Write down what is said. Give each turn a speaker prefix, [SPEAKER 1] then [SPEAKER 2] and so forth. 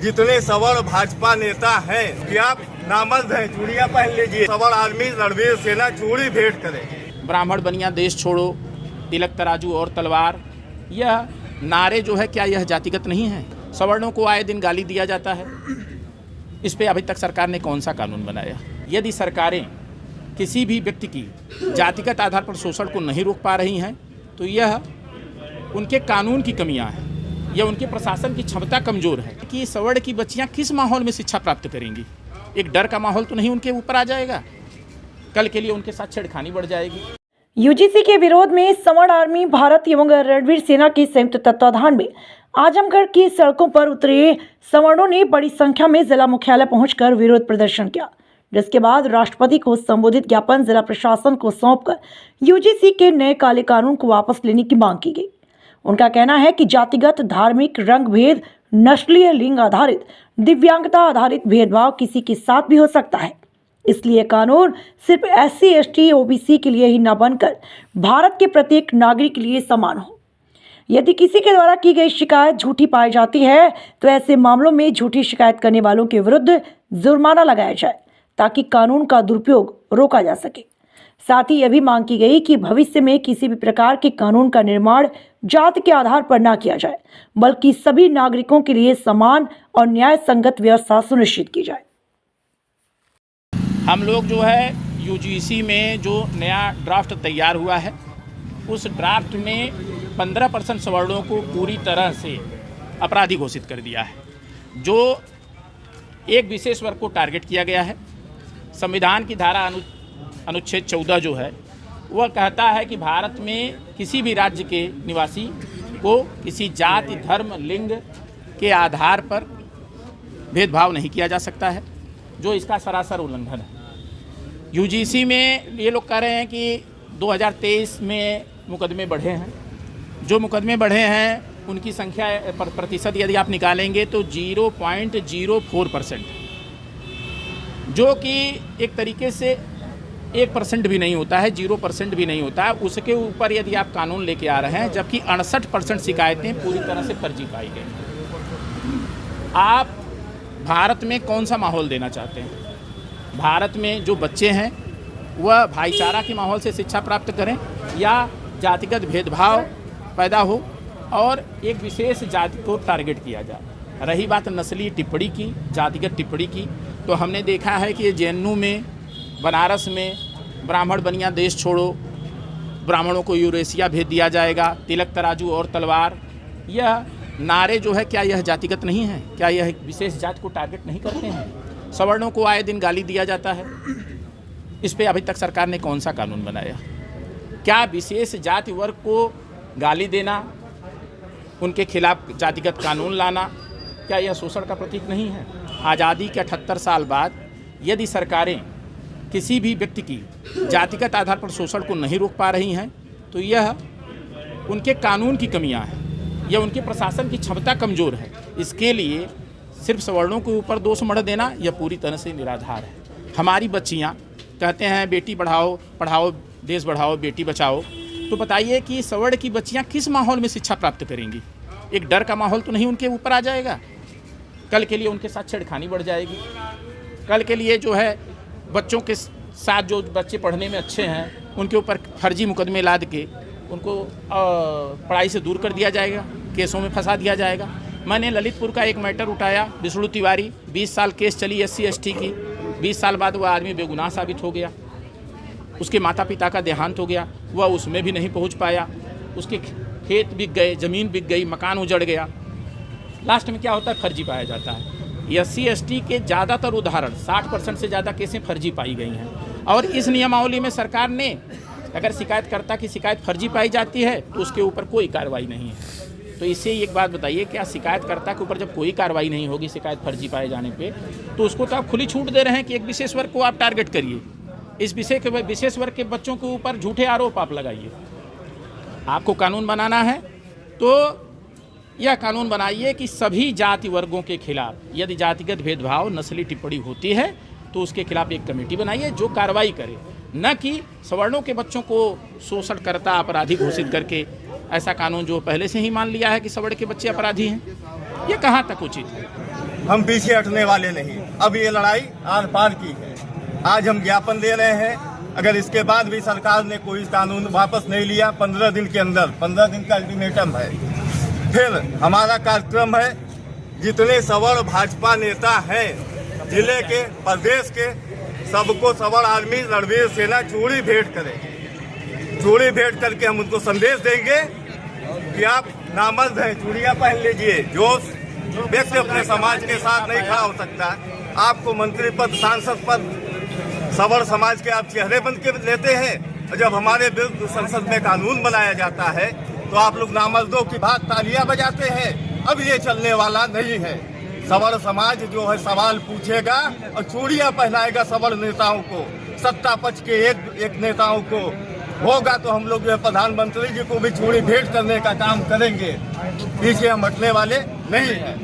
[SPEAKER 1] जितने सवर्ण भाजपा नेता हैं कि आप नामर्द हैं, चूड़ियां पहन लीजिए। सवर्ण आदमी रणवीर सेना चूड़ी भेंट करे।
[SPEAKER 2] ब्राह्मण बनिया देश छोड़ो, तिलक तराजू और तलवार, यह नारे जो है क्या यह जातिगत नहीं है? सवर्णों को आए दिन गाली दिया जाता है। इस पे अभी तक सरकार ने कौन सा कानून बनाया? यदि सरकारें किसी भी व्यक्ति की जातिगत आधार पर शोषण को नहीं रोक पा रही हैं तो यह उनके कानून की कमियां हैं या उनके प्रशासन की क्षमता कमजोर है कि सवर्ण की बच्चियां किस माहौल में शिक्षा प्राप्त करेंगी। एक डर का माहौल तो नहीं उनके ऊपर आ जाएगा? कल के लिए उनके साथ छेड़खानी बढ़ जाएगी।
[SPEAKER 3] यूजीसी के विरोध में सवर्ण आर्मी भारत एवं रणवीर सेना के संयुक्त तत्वाधान में आजमगढ़ की सड़कों पर उतरे सवर्णों ने बड़ी संख्या में जिला मुख्यालय पहुंचकर विरोध प्रदर्शन किया, जिसके बाद राष्ट्रपति को संबोधित ज्ञापन जिला प्रशासन को सौंपकर यूजीसी के नए काले कानून को वापस लेने की मांग की गई। उनका कहना है कि जातिगत, धार्मिक, रंग भेद, नस्लीय, लिंग आधारित, दिव्यांगता आधारित भेदभाव किसी के साथ भी हो सकता है। इसलिए कानून सिर्फ SC, ST, OBC के लिए ही न बनकर भारत के प्रत्येक नागरिक के लिए समान हो। यदि किसी के द्वारा की गई शिकायत झूठी पाई जाती है तो ऐसे मामलों में झूठी शिकायत करने वालों के विरुद्ध जुर्माना लगाया जाए ताकि कानून का दुरुपयोग रोका जा सके। साथ ही यह भी मांग की गई कि भविष्य में किसी भी प्रकार के कानून का निर्माण जाति के आधार पर न किया जाए, बल्कि सभी नागरिकों के लिए समान और न्याय संगत व्यवस्था सुनिश्चित की जाए।
[SPEAKER 2] हम लोग जो है यूजीसी में जो नया ड्राफ्ट तैयार हुआ है उस ड्राफ्ट में 15% सवर्णों को पूरी तरह से अपराधी घोषित कर दिया है। जो एक विशेष वर्ग को टारगेट किया गया है। संविधान की धारा अनुच्छेद 14 जो है वह कहता है कि भारत में किसी भी राज्य के निवासी को किसी जाति, धर्म, लिंग के आधार पर भेदभाव नहीं किया जा सकता है, जो इसका सरासर उल्लंघन है। यूजीसी में ये लोग कह रहे हैं कि 2023 में मुकदमे बढ़े हैं। जो मुकदमे बढ़े हैं उनकी संख्या प्रतिशत यदि आप निकालेंगे तो 0.04%, जो कि एक तरीके से 1% भी नहीं होता है, 0% भी नहीं होता है। उसके ऊपर यदि आप कानून लेके आ रहे हैं, जबकि 68% शिकायतें पूरी तरह से फर्जी पाई गई। आप भारत में कौन सा माहौल देना चाहते हैं? भारत में जो बच्चे हैं वह भाईचारा के माहौल से शिक्षा प्राप्त करें या जातिगत भेदभाव पैदा हो और एक विशेष जाति को टारगेट किया जाए? रही बात नस्लीय टिप्पणी की, जातिगत टिप्पणी की, तो हमने देखा है कि JNU में, बनारस में ब्राह्मण बनिया देश छोड़ो, ब्राह्मणों को यूरेशिया भेज दिया जाएगा, तिलक तराजू और तलवार, यह नारे जो है क्या यह जातिगत नहीं है? क्या यह एक विशेष जाति को टारगेट नहीं करते हैं? सवर्णों को आए दिन गाली दिया जाता है। इस पे अभी तक सरकार ने कौन सा कानून बनाया? क्या विशेष जाति वर्ग को गाली देना, उनके खिलाफ जातिगत कानून लाना, क्या यह शोषण का प्रतीक नहीं है? आज़ादी के 78 साल बाद यदि सरकारें किसी भी व्यक्ति की जातिगत आधार पर शोषण को नहीं रोक पा रही हैं तो यह उनके कानून की कमियां हैं या उनके प्रशासन की क्षमता कमज़ोर है। इसके लिए सिर्फ सवर्णों के ऊपर दोष मढ़ देना यह पूरी तरह से निराधार है। हमारी बच्चियां कहते हैं बेटी बढ़ाओ, पढ़ाओ, देश बढ़ाओ, बेटी बचाओ, तो बताइए कि सवर्ण की बच्चियां किस माहौल में शिक्षा प्राप्त करेंगी? एक डर का माहौल तो नहीं उनके ऊपर आ जाएगा? कल के लिए उनके साथ छेड़खानी बढ़ जाएगी। कल के लिए जो है बच्चों के साथ जो बच्चे पढ़ने में अच्छे हैं उनके ऊपर फर्जी मुकदमे लाद के उनको पढ़ाई से दूर कर दिया जाएगा, केसों में फंसा दिया जाएगा। मैंने ललितपुर का एक मैटर उठाया, विष्णु तिवारी, 20 साल केस चली SC ST की, 20 साल बाद वह आदमी बेगुनाह साबित हो गया। उसके माता पिता का देहांत हो गया, वह उसमें भी नहीं पहुंच पाया, उसके खेत बिक गए, ज़मीन बिक गई, मकान उजड़ गया। लास्ट में क्या होता है? फर्जी पाया जाता है। SC ST के ज़्यादातर उदाहरण 60% से ज़्यादा केसें फर्जी पाई गई हैं। और इस नियमावली में सरकार ने अगर शिकायतकर्ता की शिकायत फर्जी पाई जाती है तो उसके ऊपर कोई कार्रवाई नहीं है। तो इससे एक बात बताइए, क्या शिकायतकर्ता के ऊपर जब कोई कार्रवाई नहीं होगी शिकायत फर्जी पाए जाने पे, तो उसको तो आप खुली छूट दे रहे हैं कि एक विशेष वर्ग को आप टारगेट करिए, इस विशेष वर्ग के बच्चों के ऊपर झूठे आरोप आप लगाइए। आपको कानून बनाना है तो यह कानून बनाइए कि सभी जाति वर्गों के खिलाफ यदि जातिगत भेदभाव, नस्ली टिप्पणी होती है तो उसके खिलाफ एक कमेटी बनाइए जो कार्रवाई करे, न कि सवर्णों के बच्चों को शोषणकर्ता, अपराधी घोषित करके ऐसा कानून जो पहले से ही मान लिया है कि सवर्ण के बच्चे अपराधी हैं, ये कहाँ तक उचित है?
[SPEAKER 1] हम पीछे हटने वाले नहीं। अब ये लड़ाई आर पार की है। आज हम ज्ञापन दे रहे हैं, अगर इसके बाद भी सरकार ने कोई कानून वापस नहीं लिया 15 दिन के अंदर, 15 दिन का अल्टीमेटम है, फिर हमारा कार्यक्रम है जितने सवर्ण भाजपा नेता हैं जिले के, प्रदेश के, सबको सवर्ण आर्मी रणवीर सेना चूड़ी भेंट करेगी। चूड़ी भेंट करके हम उनको संदेश देंगे कि आप नामर्द हैं, चूड़ियां पहन लीजिए। जो व्यक्ति अपने समाज के साथ नहीं खड़ा हो सकता, आपको मंत्री पद, सांसद पद सवर्ण समाज के आप चेहरे बन के लेते हैं, और जब हमारे विरुद्ध संसद में कानून बनाया जाता है तो आप लोग नामर्दों की बात तालियां बजाते हैं। अब ये चलने वाला नहीं है। सवर्ण समाज जो है सवाल पूछेगा और चूड़ियां पहनाएगा सवर्ण नेताओं को, सत्ता पक्ष के एक नेताओं को। होगा तो हम लोग जो है प्रधानमंत्री जी को भी चूड़ी भेंट करने का काम करेंगे। पीछे हम हटने वाले नहीं है।